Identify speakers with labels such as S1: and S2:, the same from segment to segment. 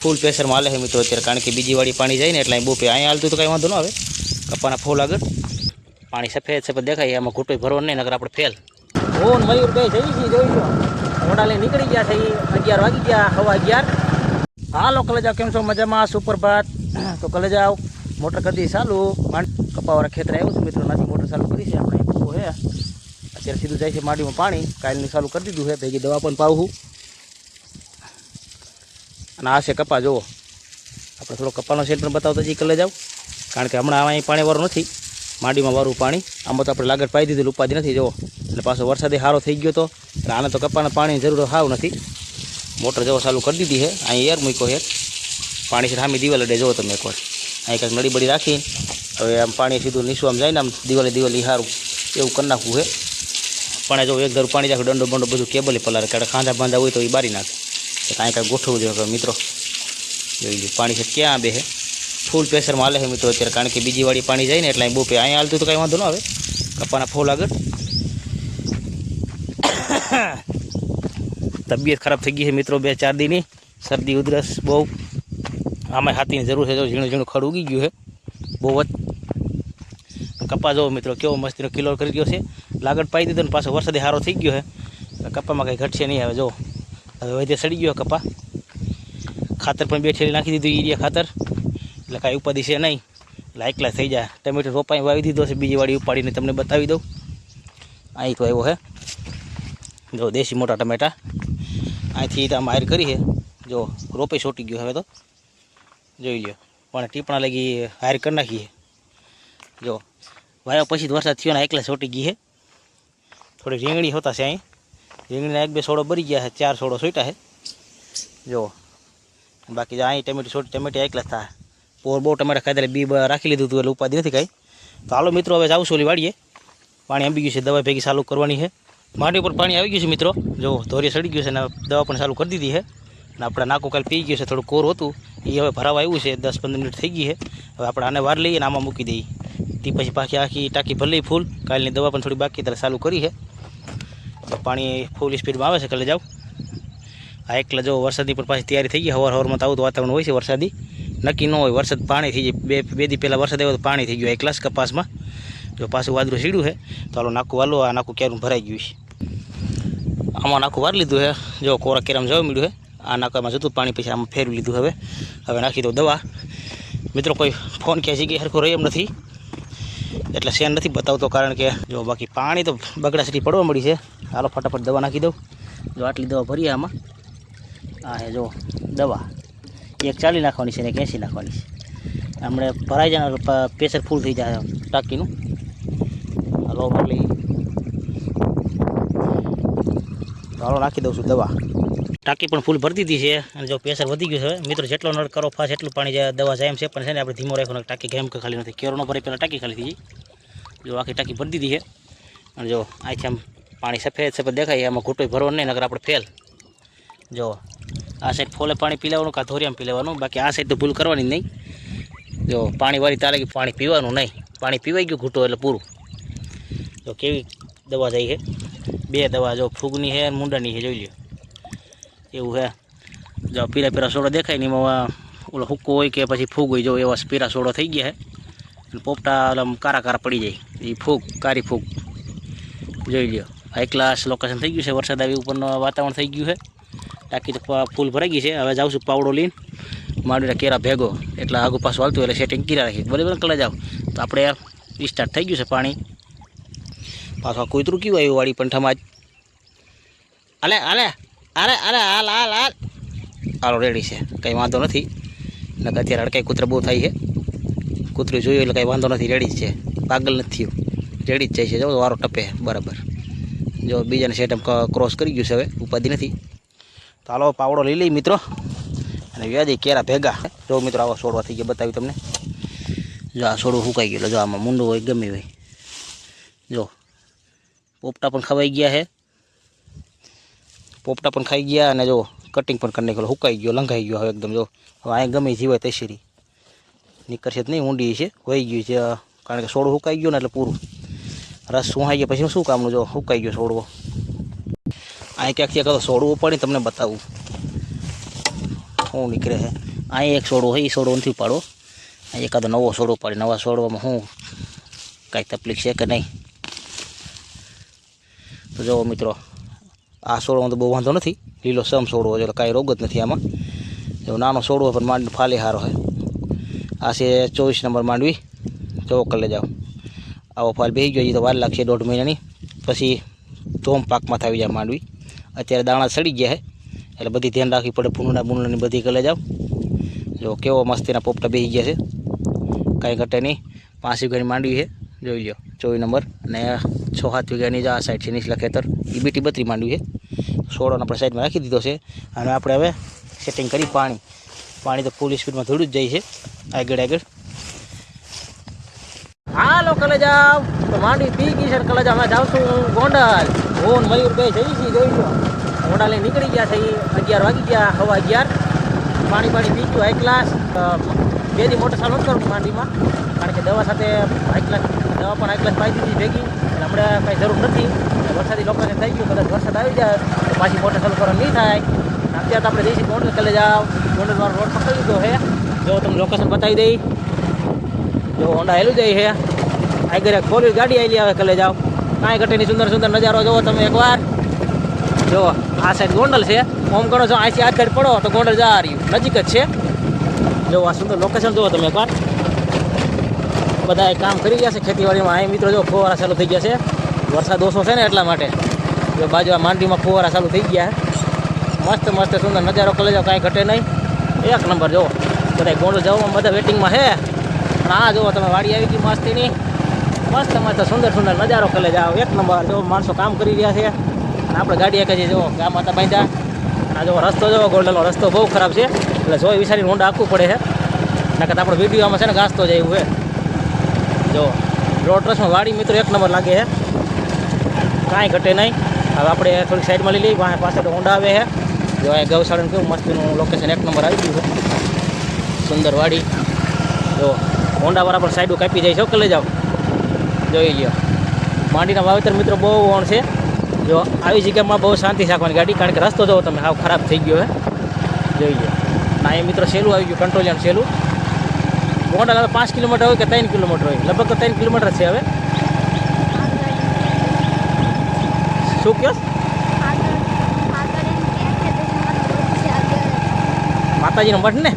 S1: फूल pressure में हाले है मित्रों अत्यारे, कारण के बीजी वाड़ी पानी जाए ने એટલે બહુ અહીં હાલતું તો કાંઈ વાંધો ન આવે। કપાના ફૂલ આગળ પાણી સફેદ સફેદ દેખાય, આમાં ઘૂંટો ભરવાનો નહીં, નકર આપણે ફેલ। ઓન મયુર બે જઈ છી, જોઈ લો મોડા લઈને નીકળી ગયા છે। 11 વાગી ગયા, હવા 11। હાલો કલેજા, કેમ છો? મજામાં? સુપ્રભાત। તો કલેજા મોટર કરી ચાલુ, કપાવાળા ખેતર આવ્યું છે મિત્રો, નાથી મોટર ચાલુ કરી છે આપણે। બહુ હે અત્યારે સીધું જાય છે માટીમાં પાણી, કાલની ચાલુ કરી દીધું છે, ભેગી દવા પણ પાવું। અને આ છે કપા, જુઓ આપણે થોડો કપાનો સેટ પણ બતાવતો જઈએ કલે જાવ, કારણ કે હમણાં અહીં પાણી વાળું નથી, માંડીમાં વાળું પાણી। આમાં તો આપણે લાગત પાઈ દીધું, ઉપાધિ નથી જુઓ। એટલે પાછો વરસાદે સારો થઈ ગયો તો, એટલે આને તો કપાના પાણીની જરૂર હાવ નથી। મોટર જવો ચાલુ કરી દીધી છે, અહીં એર મૂક્યો છે, પાણી છે સામે દિવાલ અડે, જુઓ તમે એકવાર અહીં કંઈક નળી બળી રાખી, હવે આમ પાણી સીધું નીચું આમ જાય ને, આમ દિવાલે સારું એવું કરી નાખવું છે। પણ જો એક ધારું પાણી રાખે, દંડો બંડો બધું કેબલ પલારે, કારણ ખાંધા બાંધા હોય તો એ બારી નાખે, કાંઈ કાંઈ ગોઠવવું જોઈએ મિત્રો। જોઈ લો પાણી છે ક્યાં બે છે, ફૂલ પ્રેશરમાં હાલે છે મિત્રો અત્યારે, કારણ કે બીજી વાડી પાણી જાય ને એટલે બહુ અહીં હાલતું તો કાંઈ વાંધો ન આવે। કપાના ફૂલ આગળ તબિયત ખરાબ થઈ ગઈ છે મિત્રો 2-4 દીની, શરદી ઉધરસ બહુ, આમાં હાથીની જરૂર છે। જો ઝીણું ઝીણું ખડ ઉગી ગયું છે બહુ જ। કપા જો મિત્રો કેવો મસ્તીનો કિલો કરી ગયો છે, લાગત પાઈ દીધો ને પાછો વરસાદે સારો થઈ ગયો છે, કપામાં કંઈ ઘટશે નહીં। હવે જો હવે વધે સડી ગયો કપા, ખાતર પણ 2 થેલી નાખી દીધું, યુરિયા ખાતર, એટલે કાંઈ ઉપાધિ છે નહીં, એટલે એકલા થઈ જાય। ટમેટો રોપાઈ વાવી દીધો છે, બીજી વાડી ઉપાડીને તમને બતાવી દઉં। અહીં તો આવ્યો છે જો દેશી મોટા ટમેટા, અહીંથી આમ હાર કરી છે, જો રોપે છોટી ગયો હવે તો જોઈ લો, પણ ટીપણા લગી હાર કરી નાખીએ। જો વાયા પછી વરસાદ થયો ને એકલા છોટી ગઈ છે, થોડી રીંગણી હોતા છે અહીં, રીંગણીના 1-2 છોડો ભરી ગયા છે, 4 છોડો છોટ્યા છે જો। બાકી અહીં ટમેટી છોટી ટમેટી એકલા થાય, પોર બહુ ટમેટા ખાધા બી રાખી લીધું હતું, એટલે ઉપાધિ નથી કાંઈ। તો હાલો મિત્રો હવે જાઉં છું ઓલી વાડીએ, પાણી આવી ગયું છે, દવા ભેગી ચાલુ કરવાની છે। માટી પર પાણી આવી ગયું છે મિત્રો, જો ધોરી સડી ગયું છે ને દવા પણ ચાલુ કરી દીધી છે, અને આપણે નાકું કાલ પી ગયું છે, થોડું કોર હતું એ હવે ભરાવા આવ્યું છે, 10-15 મિનિટ થઈ ગઈ છે। હવે આપણે આને વાર લઈએ ને આમાં મૂકી દઈએ, તે પછી પાછી આખી ટાંકી ભરી લઈ ફૂલ, કાલની દવા પણ થોડી બાકી ત્યારે ચાલુ કરી છે। તો પાણી ફૂલ સ્પીડમાં આવે છે કલે જાવ। આ એકલા જો વરસાદની પણ પાછી તૈયારી થઈ ગઈ, હવારમાં તો આવું તો વાતાવરણ હોય છે વરસાદી, નક્કી ન હોય, વરસાદ પાણી થઈ જાય, બે દી પહેલાં વરસાદ આવ્યો તો પાણી થઈ ગયું એકલા કપાસમાં, જો પાછું વાદળું સીડ્યું છે, તો હાલો નાખું વાલો, આ નાખું ક્યારું ભરાઈ ગયું છે, આમાં નાખું વાર લીધું છે, જો કોરા કેરામાં જવા મળ્યું છે, આ નાકામાં જતું પાણી પછી આમાં ફેરવી લીધું। હવે નાખી દઉં દવા મિત્રો, કોઈ ફોન ક્યાં જગ્યાએ સરખો રહી એમ નથી, એટલે શેન નથી બતાવતો, કારણ કે જો બાકી પાણી તો બગડા સીટી પડવા મળી છે। હાલો ફટાફટ દવા નાખી દઉં, જો આટલી દવા ભરીએ આમાં, આ હે જો દવા 140 નાખવાની છે ને 80 નાખવાની છે, હમણાં ભરાઈ જાય પ્રેશર ફૂલ થઈ જાય ટાંકીનું। હાલો મારી હાલો નાખી દઉં છું દવા, ટાંકી પણ ફૂલ ભરી દીધી છે, અને જો પ્રેશર વધી ગયું છે મિત્રો, જેટલો નળ કરો ફાસ્ટ એટલું પાણી જાય, દવા જાય એમ છે, પણ છે ને આપણે ધીમો રાખવાનો, ટાંકી ગેમ ખાલી નથી, કેરો ન ભરે પહેલાં ટાંકી ખાલી થઈ જાય। જો આખી ટાંકી ભરી દીધી છે, અને જો અહીંથી આમ પાણી સફેદ સફેદ દેખાય, આમાં ઘૂંટો ભરવાનો નહીં, નકર આપણે ફેલ। જો આ સાઈડ ફોલે પાણી પી લેવાનું, કાં ધોરિયામાં પી લેવાનું, બાકી આ સાઈડ તો ભૂલ કરવાની નહીં। જો પાણી વાળી તારે પાણી પીવાનું નહીં, પાણી પીવાઈ ગયું ઘૂંટો એટલે પૂરું। જો કેવી દવા જાય છે, 2 દવા જો ફૂગની છે, મૂંડાની છે, જોઈ લો એવું છે। જો પીળા પીળા સોડો દેખાય ને એમાં ઓલો હુક્કો હોય કે પછી ફૂગ હોય, જો એવા પીળા સોડો થઈ ગયા છે, પોપટા ઓલા કારા કારા પડી જાય, એ ફૂગ કારી ફૂગ જોઈ લો। હાઈ ક્લાસ લોકેશન થઈ ગયું છે, વરસાદ આવી ઉપરનું વાતાવરણ થઈ ગયું છે, ટાંકી તો ફૂલ ભરાઈ ગઈ છે। હવે જાઉં છું પાવડો લઈને માંડવીના કેરા ભેગો, એટલે આગું પાછું હાલતું એટલે સેટિંગ કરી રાખી, બરાબર કલે જાવ તો આપણે સ્ટાર્ટ થઈ ગયું છે પાણી, પાછું કૂતરું કેવું આવ્યું વાળી પંઠામાં જ, હાલે હાલે અરે અરે હાલ હાલ હાલ હાલો રેડી છે, કંઈ વાંધો નથી, ને અત્યારે અડકાઈ કૂતરા બહુ થાય છે, કૂતરું જોયું એટલે કંઈ વાંધો નથી, રેડી જ છે, પાગલ નથી થયું, રેડી જ જાય છે, જો વારો ટપે બરાબર, જો બીજાને સેટઅપ ક્રોસ કરી ગયું છે, હવે ઉપાધિ નથી। તો હાલો પાવડો લઈ લઈ મિત્રો, અને વ્યાજી કેરા ભેગા, જો મિત્રો આવા છોડવા થઈ ગયા બતાવ્યું તમને, જો આ છોડવું સુકાઈ ગયેલું, જો આમાં મૂંડું હોય ગમે હોય, જો પોપટા પણ ખવાઈ ગયા છે, પોપટા પણ ખાઈ ગયા, અને જો કટિંગ પણ કરી નાખેલું, સુકાઈ ગયો, લંઘાઈ ગયો હવે એકદમ, જો હવે અહીં ગમે જીવાય તૈસરી નીકળશે જ નહીં, ઊંડી છે વહી ગયું છે, કારણ કે છોડવું સુકાઈ ગયું ને એટલે પૂરું, રસ સુહાઈ ગયા પછી શું કામનું, જો સુકાઈ ગયો છોડવો। અહીં ક્યાંક છોડવું પડી તમને બતાવું શું નીકળે છે। અહીં એક સોડો હોય એ સોડો નથી પાડો, અહીં એકાદો નવો સોડો પાડે. નવા સોડવામાં શું કાંઈ તકલીફ છે કે નહીં? તો જુઓ મિત્રો, આ સોડવામાં તો બહુ વાંધો નથી, લીલો સમ સોડવો હોય એટલે કાંઈ રોગ જ નથી આમાં. એવો નાનો સોડવો પણ માંડવી ફાલી સારો હોય. આ છે 24 નંબર માંડવી, જવો કરી જાઓ. આવો ફાલ બેસી ગયો, એ તો વાર લાગશે 1.5 મહિનાની, પછી ધોમ પાકમાં આવી જાય માંડવી. અત્યારે દાણા સડી ગયા છે એટલે બધી ધ્યાન રાખવી પડે, ભૂંડા બૂંડાની બધી કરી જાઓ. જો કેવો મસ્તીના પોપટા બેસી ગયા છે, કાંઈ ઘટે નહીં. 5 વીઘાની માંડવી છે, જોઈ લો 24 નંબર. અને 6-7 વીઘાની જ આ સાઈડ છે નીચલા ખેતર, એ બીટી 32 માંડવી છે. સોડોને આપણે સાઈડમાં રાખી દીધો છે. અને આપણે હવે સેટિંગ કરી પાણી તો ફૂલ સ્પીડમાં થોડું જ જાય છે આગળ. હાલો કલેજાવ, તો માંડવી પી ગઈ છે. કલેજા અમે જાવશું ગોંડલ. ઓન મયુર બે જઈ છીએ, જોઈ લો. ગોંડા લઈને નીકળી ગયા છે, 11 વાગી ગયા, 11:15. પાણી પી ગયું હાઈ ક્લાસ. 2 દી મોટર ચાલુ કરું માંડવીમાં, કારણ કે દવા સાથે હાઈ ક્લાસ દવા પણ હાઈ ક્લાસ પાઈ દીધી ભેગી, એટલે આપણે કાંઈ જરૂર નથી. વરસાદી લોકોને થઈ ગયું, કદાચ વરસાદ આવી જાય તો પાછી મોટર ચાલુ કરવાનું નહીં થાય. અત્યારે તો આપણે જઈશું ગોંડલ. કલેજાવ ગોંડલવાળો રોડ પકડી લીધો છે. જો તમને લોકેશન બતાવી દઈ, જો હોન્ડા હેલું જાય છે. આગળ એક 4 વ્હીલ ગાડી આવેલી આવે. કલેજાવ કાંઈ ઘટેની સુંદર નજારો જોવો તમે એકવાર. જો આ સાઈડ ગોંડલ છે, ઓમ કરો છો અહીંથી આ સાઈડ પડો તો ગોંડલ જા રહ્યું, નજીક જ છે. જો આ સુંદર લોકેશન જુઓ તમે એકવાર. બધા કામ કરી ગયા છે ખેતીવાડીમાં. અહીં મિત્રો જો ફુવારા ચાલુ થઈ ગયા છે, વરસાદ ઓછો છે ને એટલા માટે. જો બાજુ આ માંડવીમાં ફુવારા ચાલુ થઈ ગયા છે. મસ્ત સુંદર નજારો. કલેજાવ કાંઈ ઘટે નહીં, 1 નંબર. જો બધા ગોંડલ જવામાં બધા વેટિંગમાં છે. અને આ જુઓ તમે વાડી આવી ગઈ મસ્તીની, મસ્ત સુંદર નજારો. કલેજાવ 1 નંબર. જો માણસો કામ કરી રહ્યા છે, અને આપણે ગાડી એક જ જો ગામ હતા બાંધ્યા. અને જો રસ્તો જોવો, ગોંડલનો રસ્તો બહુ ખરાબ છે, એટલે જોઈ વિચારીને હોન્ડા આપવું પડે છે. નકર આપણો વિડીયોમાં છે ને ઘાસતો જાય એવું છે. જો રોડ ટ્રસ્ટમાં વાડી મિત્રો 1 નંબર લાગે છે, કાંઈ ઘટે નહીં. હવે આપણે થોડીક સાઈડમાં લઈ લઈએ, પાસે તો હોન્ડા આવે છે. જો આ ગૌશાળાનું કેવું મસ્તીનું લોકેશન 1 નંબર આવી ગયું છે, સુંદર વાડી. જો હોન્ડાવાળા પણ સાઈડો કાપી જાય છે. કલેજાવ જોઈ લ્યો. માંડીના વાવેતર મિત્રો બહુ ઓણ છે. જો આવી જગ્યામાં બહુ શાંતિ રાખવાની ગાડી, કારણ કે રસ્તો જોવો તમે હાવ ખરાબ થઈ ગયો છે. જોઈ લો. ના એ મિત્રો સહેલું આવી ગયું, કંટ્રોલિયન સહેલું. ગોંડલ હવે 5 કિલોમીટર હોય કે 3 કિલોમીટર હોય, લગભગ તો 3 કિલોમીટર છે હવે. શું કહો? માતાજીનો મઠ ને.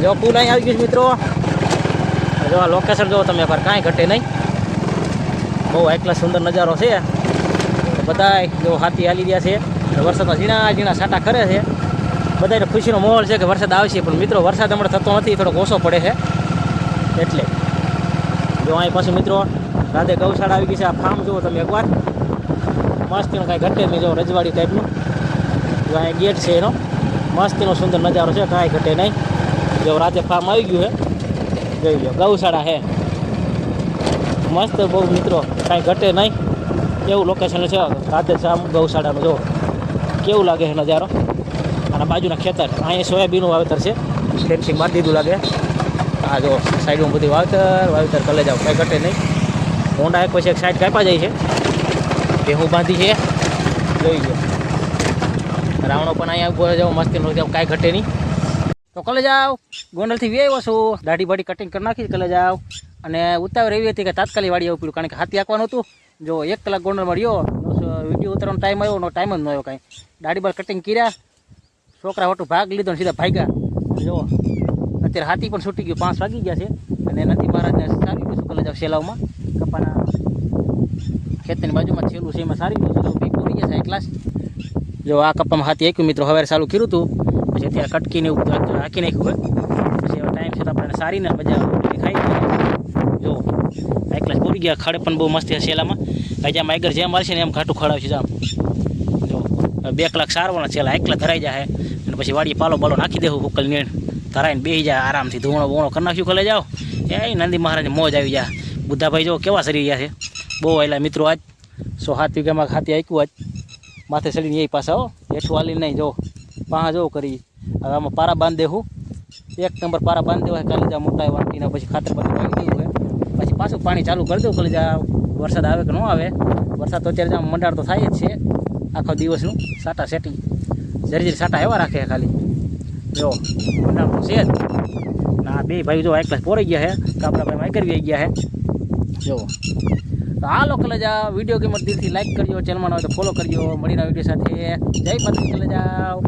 S1: જો પુલ અહીં આવી ગયું મિત્રો. જો આ લોકેશન જોવો તમે એકવાર, કાંઈ ઘટે નહીં. બહુ હાઈ ક્લાસ સુંદર નજારો છે. બધા જો હાથી હાલી રહ્યા છે. વરસાદમાં ઝીણા સાટા કરે છે. બધાને ખુશીનો માહોલ છે કે વરસાદ આવશે, પણ મિત્રો વરસાદ હમણાં થતો નથી, થોડોક ઓછો પડે છે એટલે. જો અહીં પાછું મિત્રો રાધે ગૌશાળા આવી ગઈ છે. આ ફાર્મ જુઓ તમે એકવાર, મસ્તીનો કાંઈ ઘટે નહીં. જો રજવાડી ટાઈપનું. જો અહીં ગેટ છે એનો, મસ્તીનો સુંદર નજારો છે, કાંઈ ઘટે નહીં. જો રાધે ફાર્મ આવી ગયું છે, જોઈ લો. ગૌશાળા છે મસ્ત બહુ મિત્રો, કાંઈ ઘટે નહીં એવું લોકેશન છે રાધે ગૌશાળાનું. જો કેવું લાગે છે નજારો. અને બાજુના ખેતર, અહીંયા સોયાબીનનું વાવેતર છે, ફેન્સિંગ મારી દીધું લાગે. આ જો સાઈડમાં બધી વાવેતર કરી જાઓ, કાંઈ ઘટે નહીં. હોન્ડા એક પછી એક સાઈડ કાપા જાય છે, ભેહું બાંધી છે, જોઈ લો. રાવણો પણ અહીંયા ઉભો જાઓ, મસ્તીનો જાઓ, કાંઈ ઘટે નહીં. તો કલેજાવ ગોંડલથી આવ્યો છું, દાઢી બાઢી કટિંગ કરી નાખી. કલેજાવ અને ઉતાવળ એવી હતી કે તાત્કાલિક વાડી આવવું પડ્યું, કારણ કે હાથી આંકવાનું હતું. જો 1 કલાક ગોંડલમાં રહ્યો, વિડીયો ઉતારવાનો ટાઈમ આવ્યો, નો ટાઈમ જ ન આવ્યો કાંઈ. દાઢી બાર કટિંગ કર્યા, છોકરા હોટું ભાગ લીધો ને સીધા ભાગ્યા. જો અત્યારે હાથી પણ છૂટી ગયું, 5 વાગી ગયા છે. અને નદી મહારાજને સારી ગયું છું કલેજાવ સેલાવમાં, કપાના ખેતરની બાજુમાં છેલ્લું છે, એમાં સારી ગયું છે. પૂરી ગયા છે 1 ક્લાસ. જો આ કપામાં હાથી આંક્યું મિત્રો, હવે ચાલુ કર્યું હતું, પછી અત્યારે કટકીને એવું હાંકી નાખ્યું હોય. પછી હવે ટાઈમ છે તો આપણે સારીને મજા ખાઈ. જો 1 ક્લાસ પૂરી ગયા. ખડે પણ બહુ મસ્ત છે સેલામાં. હજી આમ આગળ જેમ મળશે ને એમ ઘાટું ખડાવશે. જામ જો 2 કલાક સારવાના છેલ્લા 1 કલાક ધરાઈ જાય. અને પછી વાડીએ પાલો બાલો નાખી દેવું, હુકલ નીણ ધરાઈને બેસી જાય આરામથી. ધૂણો બોણો કરી નાખ્યું. કલે જાઓ એ નંદી મહારાજને મોજ આવી જાય. બુદ્ધાભાઈ જો કેવા સરી રહ્યા છે, બહુ આવેલા મિત્રો. આજ 107 વીઘામાં હાથી આંક્યું. આજ માથે ચડીને એ પાછા હેઠું હાલી નહીં. જો પાહા જો કરી. હવે આમાં પારા બાંધ દેવું, 1 નંબર પારા બાંધ દેવા. કાલે જા મોટા વાંટીને પછી ખાતર બધું વાળી દેવું હોય, પછી પાછું પાણી ચાલુ કરી દઉં. કાલે જા વરસાદ આવે કે ન આવે. વરસાદ તો અત્યારે જામ મંડાળ તો થાય જ છે આખો દિવસનું. સાટા સેટી જરી સાટા એવા રાખે ખાલી. જો મંડાળ તો છે જ. બે ભાઈ જો એક ક્લાસ પોરાઈ ગયા છે, કાપડા ભાઈ માઈ કરી ગયા છે જો. તો હાલો કલેજા, વિડીયો ગેમ દિલથી લાઈક કરજો, ચેનલમાં ન હોય તો ફોલો કરજો. મળીના વિડીયો સાથે. જય માતાજી કલેજા.